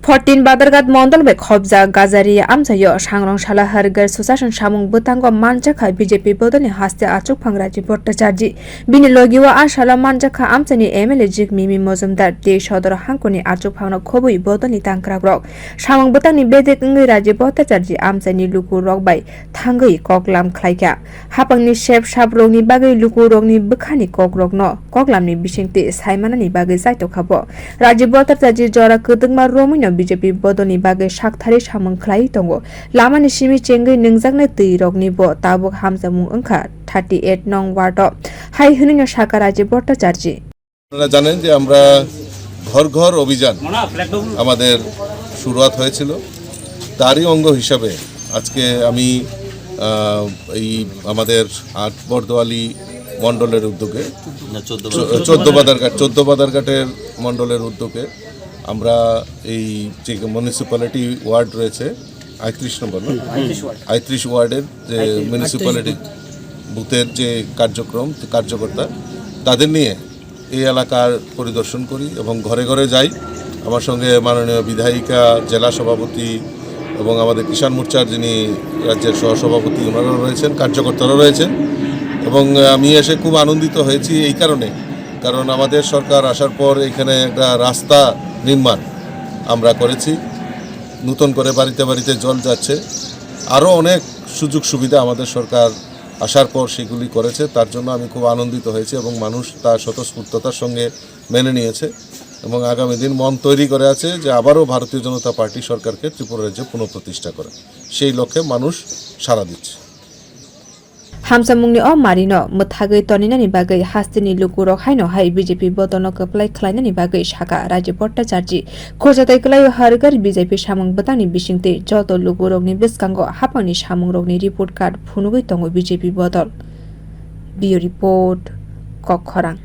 14 Badargat Mondal be Khobja Gazari Amsayo Shangrong Shala Hargar Susasan Shamung Butango Manjaka BJP Bodoni Haste Achuk Pangraji Portachaji Bini Logiwa Ashala Manjaka Amsani Emily Jig Mimi Mozumdar De Shodor Hankoni Achuk Pangno Kobu Bodoni Tankrag Shamung Butani Bedek Raji Portachaji Amsani Luku Rock by Tangi Koklam Klaika Hapangni Shep Shabroni Bagay Luku Rogni Bukani Kokrogno Koklamni Bishingti Simonani Bagay Saito Kabo Raji Portachaji Jora Kudungma Romino BJP Bodoni Bagay Shakthari Shamung Klai Tongo Lamani Shimi Chengi Ningzakna Tui Rogni Bo Tabuk Hamza Mung Angka 38 Nong Wardo Hai Huninga Shakaraji Portachaji আপনারা জানেন যে আমরা ঘর ঘর অভিযান আমাদের শুরুয়াত হয়েছিল তারই অঙ্গ হিসাবে আজকে আমি এই আমাদের আট বর্দোয়ালি মণ্ডলের উদ্যোগে 14 বাদারঘাটের মণ্ডলের উদ্যোগে আমরা এই যে মিউনিসিপ্যালিটি ওয়ার্ড রয়েছে 38 নম্বর 38 ওয়ার্ডের যে মিউনিসিপ্যালিটি বুথের যে কার্যকর্তা তাদের নিয়ে এই এলাকার পরিদর্শন করি এবং ঘরে ঘরে যাই আমার সঙ্গে মাননীয় বিধায়িকা জেলা সভাপতি এবং আমাদের কিষাণ মোর্চার যিনি রাজ্যের সহসভাপতি ওনারাও রয়েছেন কার্যকর্তারাও রয়েছেন এবং আমি এসে খুব আনন্দিত হয়েছি এই কারণ আমাদের সরকার আসার পর এখানে একটা রাস্তা নির্মাণ আমরা করেছি নতুন করে বাড়িতে বাড়িতে জল যাচ্ছে আরও অনেক সুযোগ সুবিধা আমাদের সরকার আসার পর সেগুলি করেছে তার জন্য আমি খুব আনন্দিত হয়েছি এবং মানুষ তার স্বতঃস্ফূর্ততার সঙ্গে মেনে নিয়েছে এবং আগামী দিন মন তৈরি করে আছে যে আবারও ভারতীয় জনতা পার্টি সরকারকে ত্রিপুরা রাজ্যে পুনঃপ্রতিষ্ঠা করে সেই লক্ষ্যে মানুষ সাড়া দিচ্ছে Hamza Mungni O Marino Muthagai Toninani Bagai Hastini Lukuro Haino Hai BJP Bodono Kaplai Klainani Bagai Shaka Raji Portachaji Kojatai Klayo Hargar BJP Shamung Batani Bishingte Joto Lukurogni Biskango Hapani Shamung Rogni Report Card Phunugui Tongo BJP Bodol Bio Report Kokhorang